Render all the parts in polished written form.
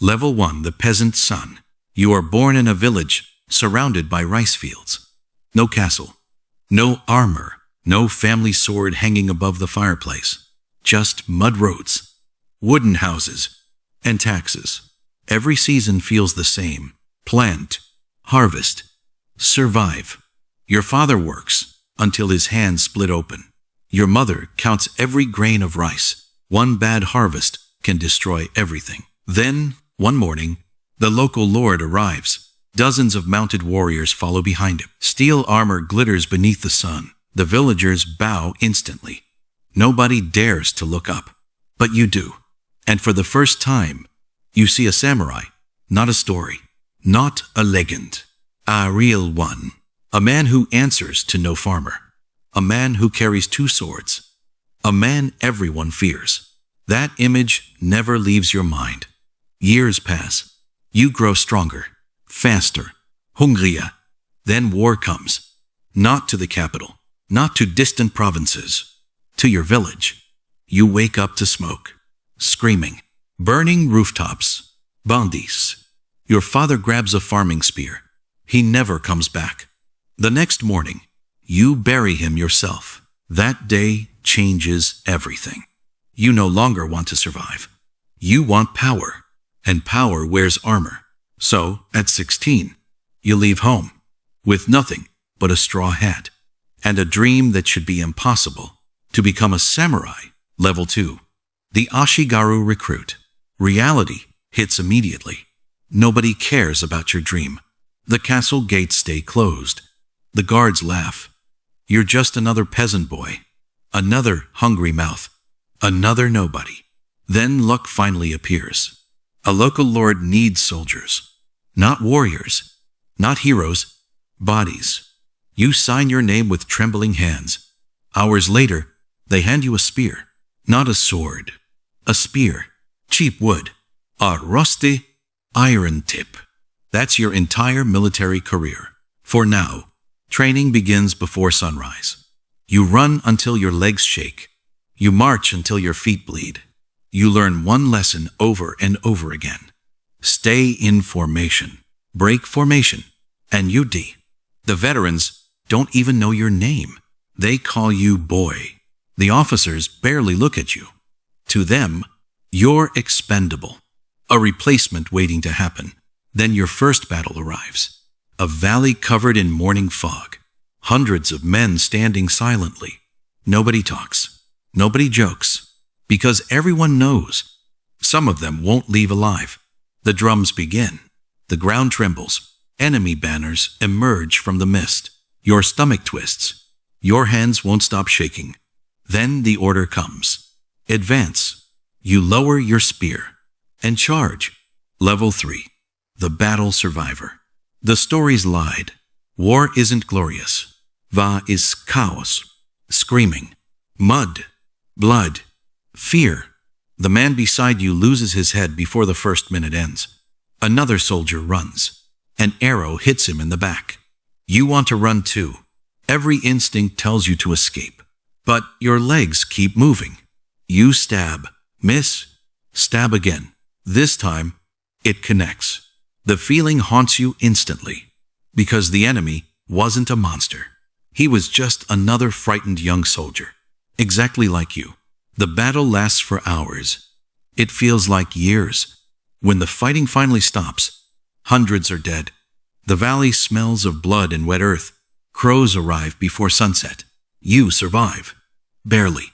Level 1, the peasant's son. You are born in a village surrounded by rice fields. No castle, no armor, no family sword hanging above the fireplace. Just mud roads, wooden houses, and taxes. Every season feels the same. Plant, harvest, survive. Your father works until his hands split open. Your mother counts every grain of rice. One bad harvest can destroy everything. Then, one morning, the local lord arrives. Dozens of mounted warriors follow behind him. Steel armor glitters beneath the sun. The villagers bow instantly. Nobody dares to look up. But you do. And for the first time, you see a samurai, not a story, not a legend, a real one. A man who answers to no farmer. A man who carries 2 swords. A man everyone fears. That image never leaves your mind. Years pass. You grow stronger, faster, hungrier. Then war comes. Not to the capital, not to distant provinces, to your village. You wake up to smoke, screaming, burning rooftops, bandits. Your father grabs a farming spear. He never comes back. The next morning, you bury him yourself. That day changes everything. You no longer want to survive. You want power, and power wears armor. So, at 16, you leave home, with nothing but a straw hat, and a dream that should be impossible, to become a samurai. Level 2. The ashigaru recruit. Reality hits immediately. Nobody cares about your dream. The castle gates stay closed. The guards laugh. You're just another peasant boy. Another hungry mouth. Another nobody. Then luck finally appears. A local lord needs soldiers. Not warriors. Not heroes. Bodies. You sign your name with trembling hands. Hours later, they hand you a spear. Not a sword. A spear. Cheap wood. A rusty iron tip. That's your entire military career. For now, training begins before sunrise. You run until your legs shake. You march until your feet bleed. You learn one lesson over and over again. Stay in formation. Break formation. And you D. The veterans don't even know your name. They call you boy. The officers barely look at you. To them, you're expendable. A replacement waiting to happen. Then your first battle arrives. A valley covered in morning fog. Hundreds of men standing silently. Nobody talks. Nobody jokes. Because everyone knows. Some of them won't leave alive. The drums begin. The ground trembles. Enemy banners emerge from the mist. Your stomach twists. Your hands won't stop shaking. Then the order comes. Advance. You lower your spear. And charge. Level 3. The battle survivor. The stories lied. War isn't glorious. Va is chaos. Screaming. Mud. Blood. Fear. The man beside you loses his head before the first minute ends. Another soldier runs. An arrow hits him in the back. You want to run too. Every instinct tells you to escape. But your legs keep moving. You stab. Miss. Stab again. This time, it connects. The feeling haunts you instantly. Because the enemy wasn't a monster. He was just another frightened young soldier. Exactly like you. The battle lasts for hours. It feels like years. When the fighting finally stops, hundreds are dead. The valley smells of blood and wet earth. Crows arrive before sunset. You survive. Barely.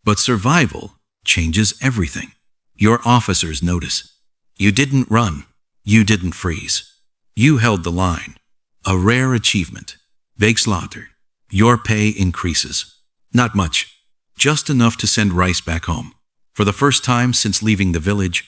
But survival changes everything. Your officers notice. You didn't run. You didn't freeze. You held the line. A rare achievement. Big slaughter. Your pay increases. Not much. Just enough to send rice back home. For the first time since leaving the village,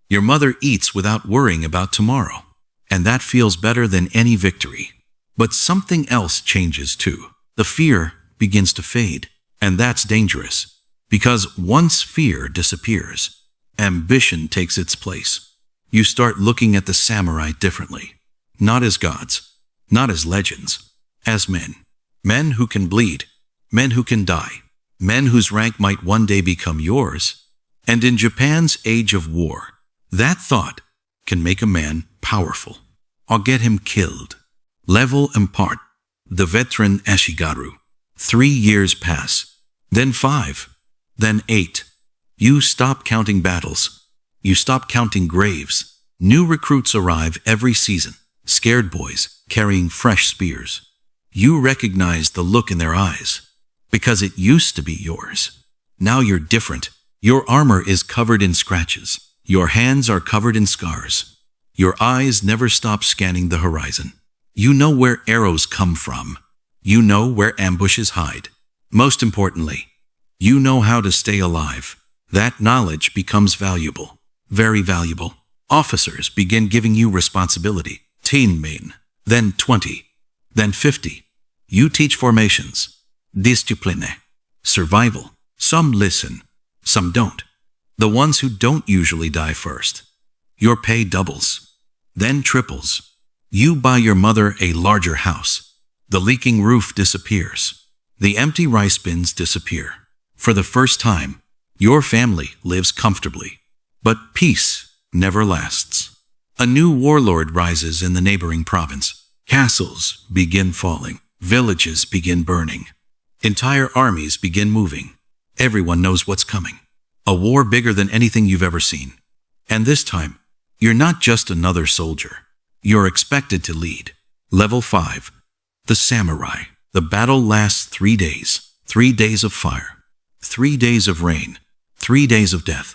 your mother eats without worrying about tomorrow. And that feels better than any victory. But something else changes too. The fear begins to fade. And that's dangerous. Because once fear disappears, ambition takes its place. You start looking at the samurai differently. Not as gods. Not as legends. As men. Men who can bleed. Men who can die. Men whose rank might one day become yours. And in Japan's age of war, that thought can make a man powerful or get him killed. Level impart. The veteran ashigaru. 3 years pass, then 5, then 8. You stop counting battles. You stop counting graves. New recruits arrive every season, scared boys carrying fresh spears. You recognize the look in their eyes, because it used to be yours. Now you're different. Your armor is covered in scratches. Your hands are covered in scars. Your eyes never stop scanning the horizon. You know where arrows come from. You know where ambushes hide. Most importantly, you know how to stay alive. That knowledge becomes valuable, very valuable. Officers begin giving you responsibility. 10 men, then 20, then 50. You teach formations, discipline, survival. Some listen, some don't. The ones who don't usually die first. Your pay doubles, then triples. You buy your mother a larger house. The leaking roof disappears. The empty rice bins disappear. For the first time, your family lives comfortably. But peace never lasts. A new warlord rises in the neighboring province. Castles begin falling. Villages begin burning. Entire armies begin moving. Everyone knows what's coming. A war bigger than anything you've ever seen. And this time, you're not just another soldier. You're expected to lead. Level 5. The samurai. The battle lasts 3 days. 3 days of fire. 3 days of rain. 3 days of death.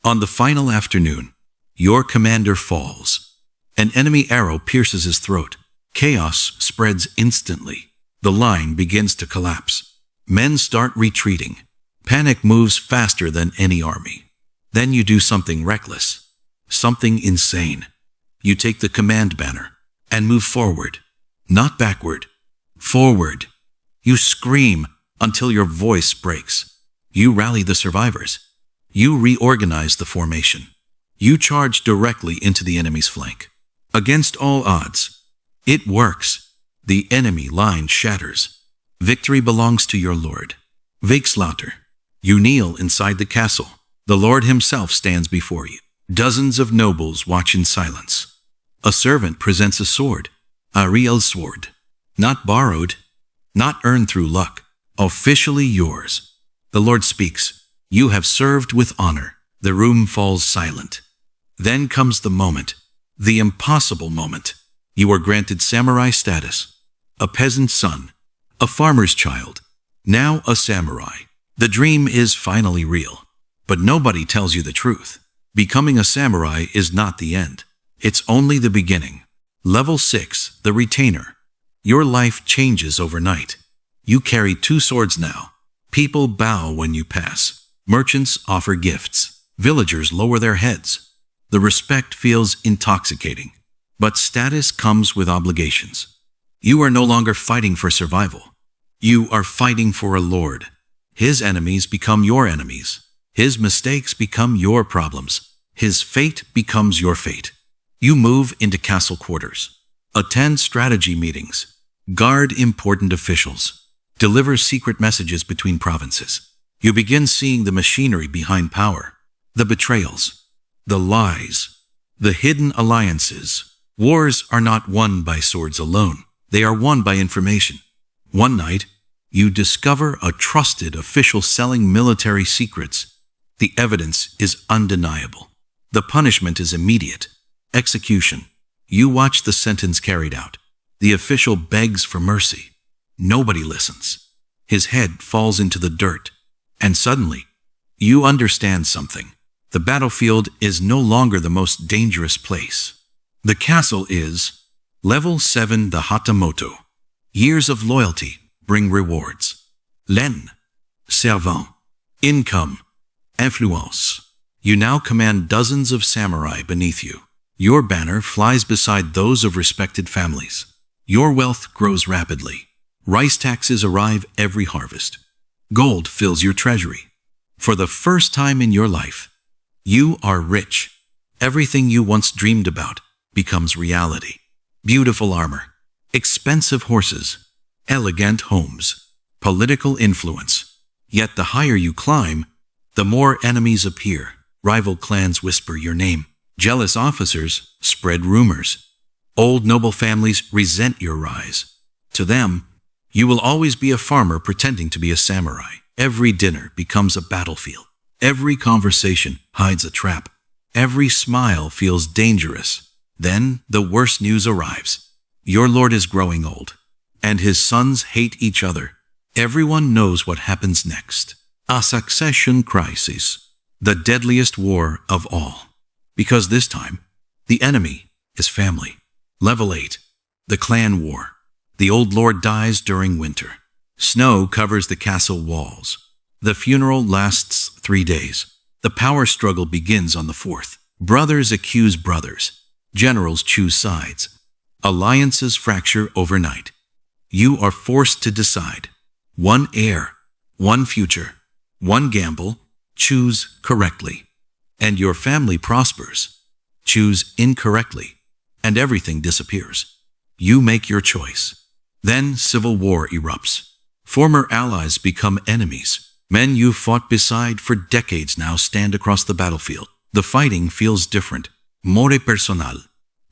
On the final afternoon, your commander falls. An enemy arrow pierces his throat. Chaos spreads instantly. The line begins to collapse. Men start retreating. Panic moves faster than any army. Then you do something reckless. Something insane. You take the command banner and move forward. Not backward. Forward. You scream until your voice breaks. You rally the survivors. You reorganize the formation. You charge directly into the enemy's flank. Against all odds. It works. The enemy line shatters. Victory belongs to your lord. Wegslaughter. You kneel inside the castle. The lord himself stands before you. Dozens of nobles watch in silence. A servant presents a sword. A real sword. Not borrowed. Not earned through luck. Officially yours. The lord speaks. You have served with honor. The room falls silent. Then comes the moment. The impossible moment. You are granted samurai status. A peasant's son. A farmer's child. Now a samurai. The dream is finally real. But nobody tells you the truth. Becoming a samurai is not the end. It's only the beginning. Level 6, the retainer. Your life changes overnight. You carry 2 swords now. People bow when you pass. Merchants offer gifts. Villagers lower their heads. The respect feels intoxicating. But status comes with obligations. You are no longer fighting for survival. You are fighting for a lord. His enemies become your enemies. His mistakes become your problems. His fate becomes your fate. You move into castle quarters. Attend strategy meetings. Guard important officials. Deliver secret messages between provinces. You begin seeing the machinery behind power. The betrayals. The lies. The hidden alliances. Wars are not won by swords alone. They are won by information. One night, you discover a trusted official selling military secrets. The evidence is undeniable. The punishment is immediate. Execution. You watch the sentence carried out. The official begs for mercy. Nobody listens. His head falls into the dirt. And suddenly, you understand something. The battlefield is no longer the most dangerous place. The castle is Level 7, the hatamoto. Years of loyalty bring rewards. Len. Servant. Income. Influence. You now command dozens of samurai beneath you. Your banner flies beside those of respected families. Your wealth grows rapidly. Rice taxes arrive every harvest. Gold fills your treasury. For the first time in your life, you are rich. Everything you once dreamed about becomes reality. Beautiful armor, expensive horses, elegant homes, political influence. Yet the higher you climb, the more enemies appear. Rival clans whisper your name. Jealous officers spread rumors. Old noble families resent your rise. To them, you will always be a farmer pretending to be a samurai. Every dinner becomes a battlefield. Every conversation hides a trap. Every smile feels dangerous. Then the worst news arrives. Your lord is growing old, and his sons hate each other. Everyone knows what happens next. A succession crisis, the deadliest war of all. Because this time, the enemy is family. Level 8, the clan war. The old lord dies during winter. Snow covers the castle walls. The funeral lasts 3 days. The power struggle begins on the 4th. Brothers accuse brothers. Generals choose sides. Alliances fracture overnight. You are forced to decide. One heir, one future, one gamble. Choose correctly, and your family prospers. Choose incorrectly, and everything disappears. You make your choice. Then civil war erupts. Former allies become enemies. Men you fought beside for decades now stand across the battlefield. The fighting feels different, more personal,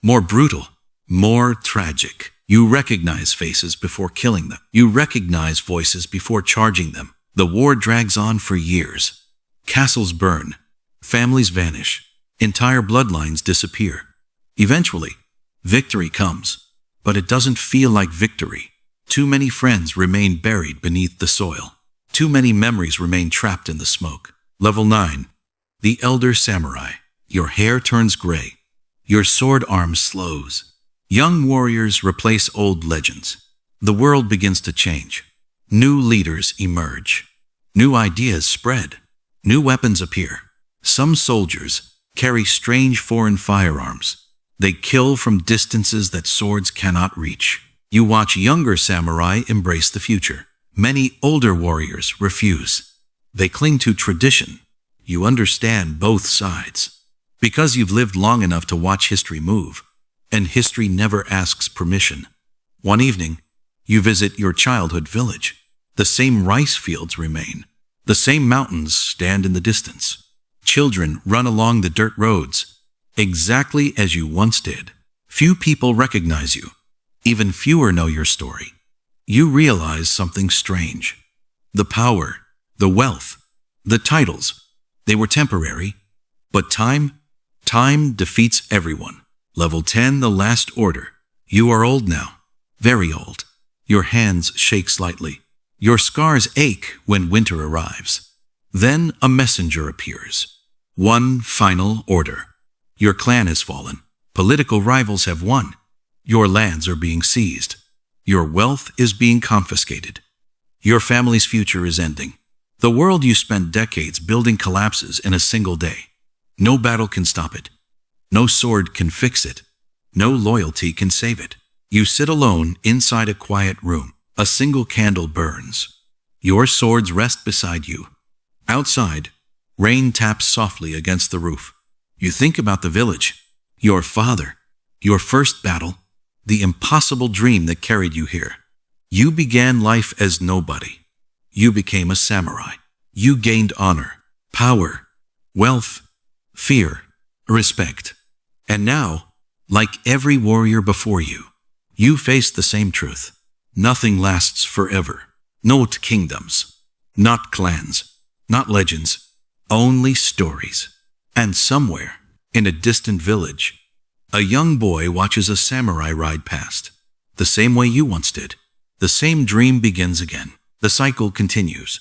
more brutal, more tragic. You recognize faces before killing them. You recognize voices before charging them. The war drags on for years. Castles burn. Families vanish. Entire bloodlines disappear. Eventually, victory comes, but it doesn't feel like victory. Too many friends remain buried beneath the soil. Too many memories remain trapped in the smoke. Level 9. The Elder Samurai. Your hair turns gray. Your sword arm slows. Young warriors replace old legends. The world begins to change. New leaders emerge. New ideas spread. New weapons appear. Some soldiers carry strange foreign firearms. They kill from distances that swords cannot reach. You watch younger samurai embrace the future. Many older warriors refuse. They cling to tradition. You understand both sides. Because you've lived long enough to watch history move, and history never asks permission. One evening, you visit your childhood village. The same rice fields remain. The same mountains stand in the distance. Children run along the dirt roads, exactly as you once did. Few people recognize you. Even fewer know your story. You realize something strange. The power, the wealth, the titles, they were temporary. But time defeats everyone. Level 10, the last order. You are old now, very old. Your hands shake slightly. Your scars ache when winter arrives. Then a messenger appears. One final order. Your clan has fallen. Political rivals have won. Your lands are being seized. Your wealth is being confiscated. Your family's future is ending. The world you spent decades building collapses in a single day. No battle can stop it. No sword can fix it. No loyalty can save it. You sit alone inside a quiet room. A single candle burns. Your swords rest beside you. Outside, rain taps softly against the roof. You think about the village, your father, your first battle, the impossible dream that carried you here. You began life as nobody. You became a samurai. You gained honor, power, wealth, fear, respect. And now, like every warrior before you, you face the same truth. Nothing lasts forever. Not kingdoms, not clans, not legends, only stories. And somewhere, in a distant village, a young boy watches a samurai ride past. The same way you once did. The same dream begins again. The cycle continues.